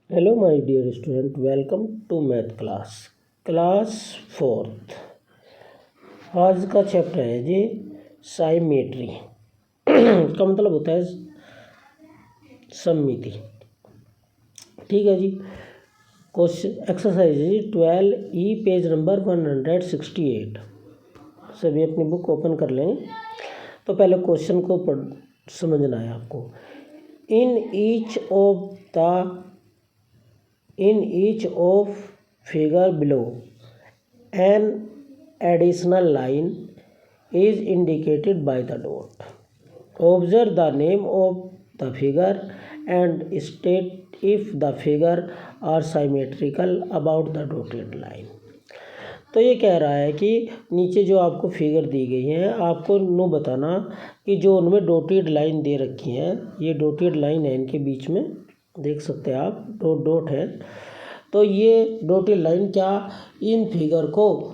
Hello my dear student, welcome to math class fourth. आज का chapter है जी symmetry का मतलब होता है सममिति। ठीक है जी। क्वेश्चन एक्सरसाइज जी 12E पेज नंबर 168। सभी अपनी बुक ओपन कर लेंगे। तो पहले क्वेश्चन को समझना है आपको। In each of figure below, an additional line is indicated by the dot. Observe the name of the figure and state if the figure are symmetrical about the dotted line. तो ये कह रहा है कि नीचे जो आपको फिगर दी गई है, आपको नो बताना कि जो उनमें डॉटेड लाइन दे रखी है, ये डॉटेड लाइन है, इनके बीच में देख सकते हैं आप डॉट डॉट है। तो ये डॉटेड लाइन क्या इन फिगर को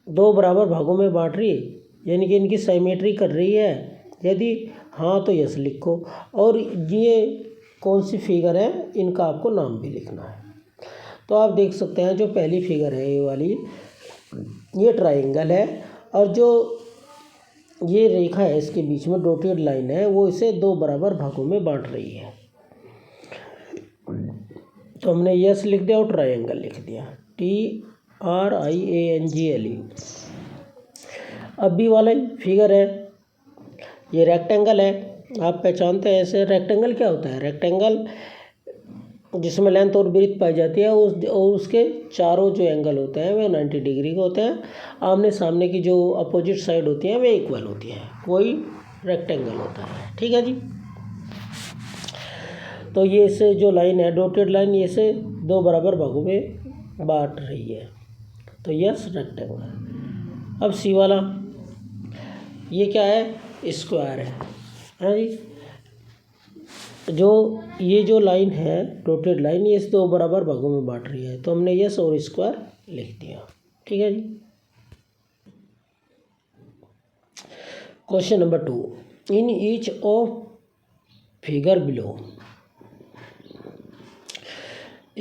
दो बराबर भागों में बांट रही है, यानी कि इनकी साइमेट्री कर रही है? यदि हाँ तो यस लिखो। और ये कौन सी फिगर है, इनका आपको नाम भी लिखना है। तो आप देख सकते हैं जो पहली फिगर है ये वाली, ये ट्राइंगल है, और जो ये रेखा है इसके बीच में डॉटेड लाइन है, वो इसे दो बराबर भागों में बांट रही है। तो हमने यस लिख दिया और ट्राइंगल लिख दिया, TRIANGLE। अब बी वाला फिगर है, ये रेक्टेंगल है। आप पहचानते हैं ऐसे रेक्टेंगल क्या होता है? रेक्टेंगल जिसमें लेंथ और ब्रीथ पाई जाती है, और उसके चारों जो एंगल होते हैं वे 90 डिग्री के होते हैं। आमने सामने की जो अपोजिट साइड होती हैं वे इक्वल होती हैं, वही रेक्टेंगल होता है। ठीक है जी। तो ये इसे जो लाइन है डॉटेड लाइन, ये इसे दो बराबर भागों में बांट रही है। तो यस रेक्टेंगल। अब सी वाला, ये क्या है? स्क्वायर है जी। जो ये जो लाइन है डॉटेड लाइन, ये इस दो बराबर भागों में बांट रही है। तो हमने यस और स्क्वायर लिख दिया। ठीक है जी। Question number 2, in each of figure below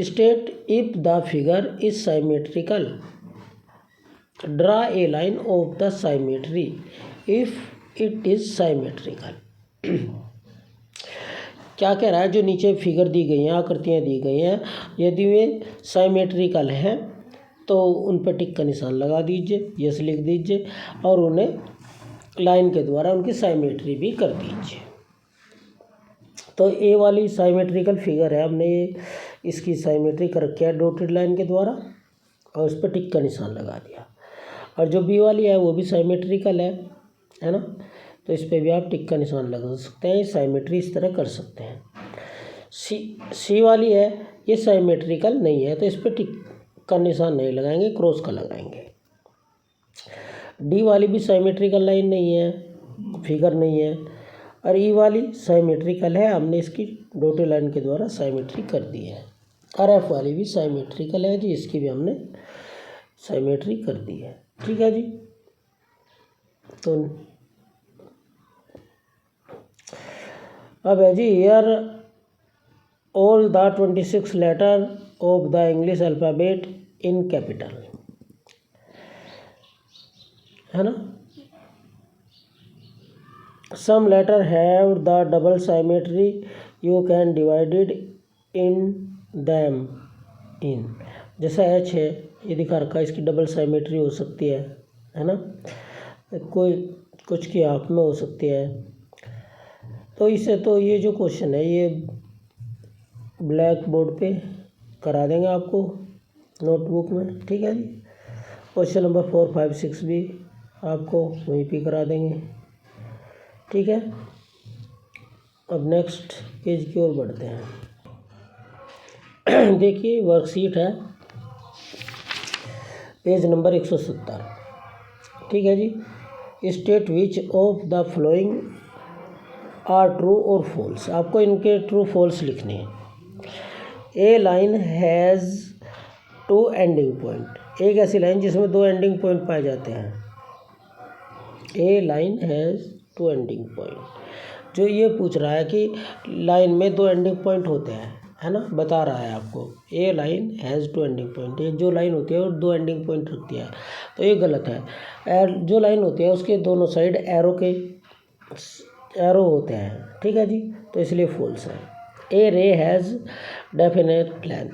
state if the figure is symmetrical. Draw a line of the symmetry if it is symmetrical. क्या कह रहा है? जो नीचे फिगर दी गई हैं, आकृतियाँ दी गई हैं, यदि वे साइमेट्रिकल हैं तो उन पर टिक का निशान लगा दीजिए, यस लिख दीजिए, और उन्हें लाइन के द्वारा उनकी साइमेट्री भी कर दीजिए। तो ए वाली साइमेट्रिकल फिगर है, हमने इसकी साइमेट्री कर रखी है डॉटेड लाइन के द्वारा, और उस पर टिक का निशान लगा दिया। और जो बी वाली है वो भी साइमेट्रिकल है ना? तो इस पर भी आप टिक का निशान लगा सकते हैं। साइमेट्री इस तरह कर सकते हैं। सी वाली है, ये साइमेट्रिकल नहीं है, तो इस पर टिक का निशान नहीं लगाएंगे, क्रॉस का लगाएंगे। डी वाली भी साइमेट्रिकल लाइन नहीं है, फिगर नहीं है। और ई वाली साइमेट्रिकल है, हमने इसकी डॉटेड लाइन के द्वारा साइमेट्री कर दी है। और एफ वाली भी साइमेट्रिकल है जी, इसकी भी हमने साइमेट्री कर दी है। ठीक है जी। तो अब है जी, here all the 26 letter of the English alphabet in capital, है ना? Some letter have the double symmetry, you can divide it in them in। जैसा H है, ये दिखा रखा है, इसकी डबल साइमेट्री हो सकती है ना? कोई कुछ की हाफ में हो सकती है। तो इसे तो ये जो क्वेश्चन है ये ब्लैक बोर्ड पे करा देंगे आपको नोटबुक में। ठीक है जी। क्वेश्चन नंबर 4, 5, 6 भी आपको वहीं पे करा देंगे। ठीक है। अब नेक्स्ट पेज की ओर बढ़ते हैं। देखिए वर्कशीट है, पेज नंबर 170। ठीक है जी। State which of the following are true और फॉल्स। आपको इनके ट्रू फॉल्स लिखने हैं। A line has 2 ending point. एक ऐसी लाइन जिसमें 2 एंडिंग पॉइंट पाए जाते हैं। A line has 2 ending point. जो ये पूछ रहा है कि लाइन में 2 एंडिंग पॉइंट होते हैं, है ना, बता रहा है आपको ए लाइन हैज़ 2 एंडिंग पॉइंट। ये जो लाइन होती है वो 2 एंडिंग पॉइंट रखती है, तो ये गलत है। जो लाइन होती है उसके दोनों साइड एरो होते हैं, ठीक है जी, तो इसलिए फॉल्स है। ए रे हैज़ डेफिनेट लेंथ,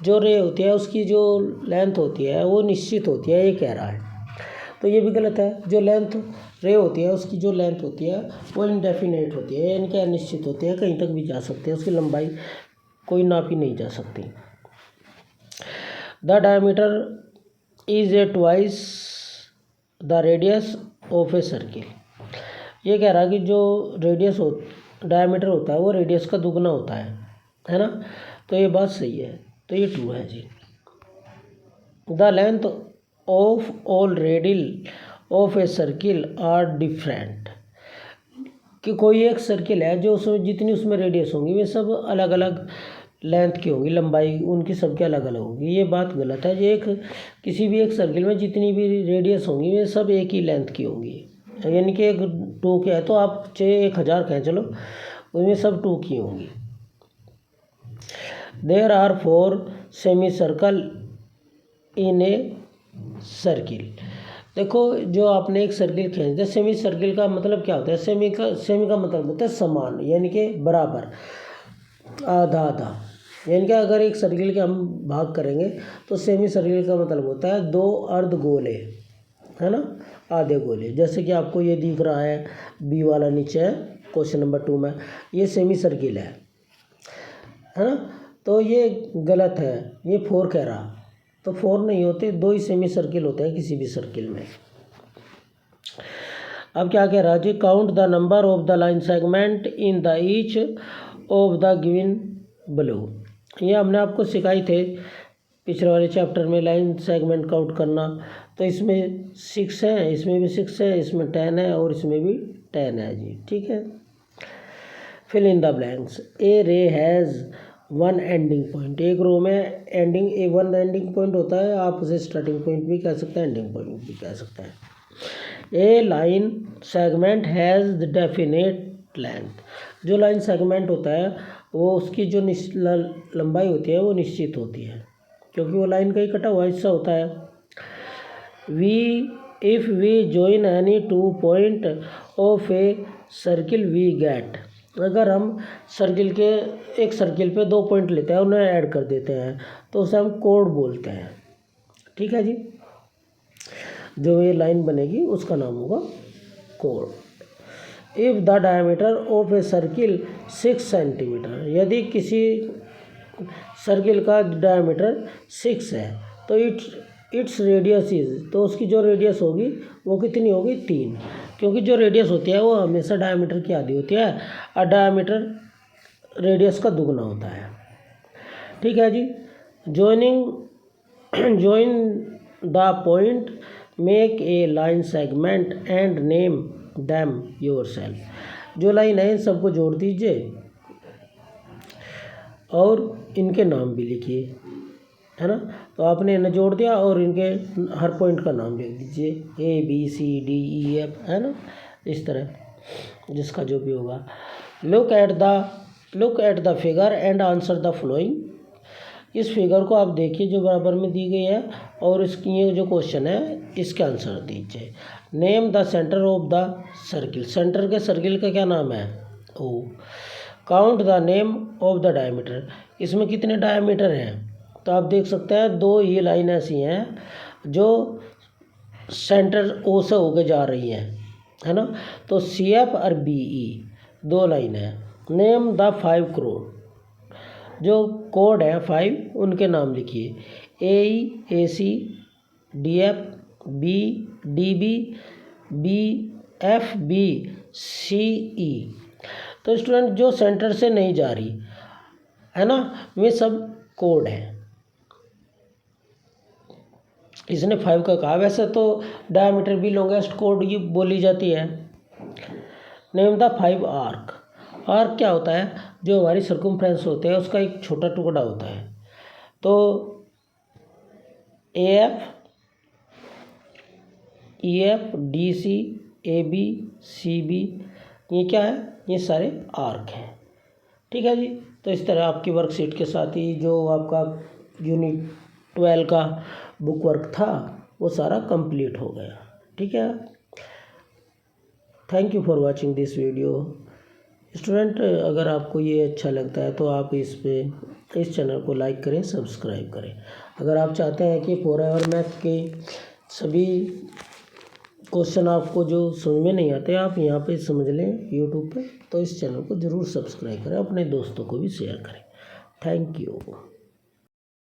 जो रे होती है उसकी जो लेंथ होती है वो निश्चित होती है, ये कह रहा है, तो ये भी गलत है। जो लेंथ रे होती है उसकी जो लेंथ होती है वो इनडेफिनेट होती है, यानी कि अनिश्चित होती है, कहीं तक भी जा सकती है, उसकी लंबाई कोई नापी नहीं जा सकती। The diameter is a twice the radius of a circle, ये कह रहा है कि जो डायमीटर होता है वो रेडियस का दुगना होता है ना, तो ये बात सही है, तो ये ट्रू है जी। The length of all radial of a circle are different, कि कोई एक सर्किल है जो उसमें जितनी उसमें रेडियस होंगी वे सब अलग अलग लेंथ की होगी, लंबाई उनकी सबकी अलग अलग होगी, ये बात गलत है। जो किसी भी एक सर्किल में जितनी भी रेडियस होंगी वे सब एक ही लेंथ की होंगी, यानी कि एक 2 की है तो आप चाहे 1000 कहें चलो, उनमें सब 2 की होंगी। There are 4 semi circle in a circle, देखो जो आपने एक सर्किल खींच दिया, सेमी सर्किल का मतलब क्या होता है, सेमी का मतलब होता है समान, यानी कि बराबर, आधा आधा, यानी कि अगर एक सर्किल के हम भाग करेंगे तो सेमी सर्किल का मतलब होता है 2 अर्ध गोले, है ना, आधे गोले। जैसे कि आपको ये दिख रहा है बी वाला नीचे है क्वेश्चन नंबर 2 में, ये सेमी सर्किल है ना, तो ये गलत है, ये 4 कह रहा, तो 4 नहीं होते, 2 ही सेमी सर्किल होते हैं किसी भी सर्किल में। अब क्या कह रहा है जी, count the number of the line segment in the each of the given below, ये हमने आपको सिखाई थे पिछले वाले चैप्टर में, लाइन सेगमेंट काउंट करना, तो इसमें 6 है, इसमें भी 6 है, इसमें 10 है और इसमें भी 10 है जी, ठीक है। फिल इन द ब्लैंक्स, ए रे हैज़ 1 एंडिंग पॉइंट, एक रो में एंडिंग 1 एंडिंग पॉइंट होता है, आप उसे स्टार्टिंग पॉइंट भी कह सकते हैं, एंडिंग पॉइंट भी कह सकते हैं। A line segment has the definite length, जो लाइन सेगमेंट होता है वो उसकी जो लंबाई होती है वो निश्चित होती है, क्योंकि वो लाइन का ही कटा हुआ हिस्सा होता है। If we join any 2 point of a circle we get, अगर हम एक सर्किल पे 2 पॉइंट लेते हैं उन्हें ऐड कर देते हैं तो उसे हम कोड बोलते हैं, ठीक है जी, जो ये लाइन बनेगी उसका नाम होगा code. If the diameter of a circle 6 centimetre, यदि किसी सर्किल का डायमीटर 6 है तो इट्स रेडियस इज, तो उसकी जो रेडियस होगी वो कितनी होगी, 3, क्योंकि जो रेडियस होती है वो हमेशा डायमीटर की आधी होती है और डायमीटर रेडियस का दुगना होता है, ठीक है जी। Join the point, make a line segment and name them yourself, जो लाइन है इन सबको जोड़ दीजिए और इनके नाम भी लिखिए, है ना, तो आपने इन्हें जोड़ दिया और इनके हर पॉइंट का नाम लिख दीजिए, A B C D E F, है ना, इस तरह जिसका जो भी होगा। Look at the figure and answer the following, इस फिगर को आप देखिए जो बराबर में दी गई है और इसकी ये जो क्वेश्चन है इसके आंसर दीजिए। Name the centre of the circle, centre के सर्किल का क्या नाम है, O. Count the name of the diameter, इसमें कितने डायमीटर हैं, तो आप देख सकते हैं 2 ये लाइन ऐसी हैं जो सेंटर ओ से होके जा रही हैं, है ना, तो सी एफ और बी ई 2 लाइन है। नेम द 5 करोड़, जो कोड है 5 उनके नाम लिखिए, A E, A C, D F, B, D B, B F, B, C E. तो स्टूडेंट जो सेंटर से नहीं जा रही है ना, वे सब कोड हैं। इसने 5 का कहा, वैसे तो डायमीटर भी लॉन्गेस्ट कोड ये बोली जाती है। नेम द 5 आर्क, आर्क क्या होता है, जो हमारी सर्कमफ्रेंस होते हैं उसका एक छोटा टुकड़ा होता है, तो A F, E F, D C, A B, C B, ये क्या है, ये सारे आर्क हैं, ठीक है जी। तो इस तरह आपकी वर्कशीट के साथ ही जो आपका यूनिट 12 का बुक वर्क था वो सारा कंप्लीट हो गया। ठीक है, thank you for watching this video. Student, अगर आपको ये अच्छा लगता है तो आप इस चैनल को लाइक करें, सब्सक्राइब करें। अगर आप चाहते हैं कि फॉरएवर मैथ के सभी क्वेश्चन आपको जो समझ में नहीं आते आप यहाँ पे समझ लें यूट्यूब पे, तो इस चैनल को ज़रूर सब्सक्राइब करें, अपने दोस्तों को भी शेयर करें। Thank you.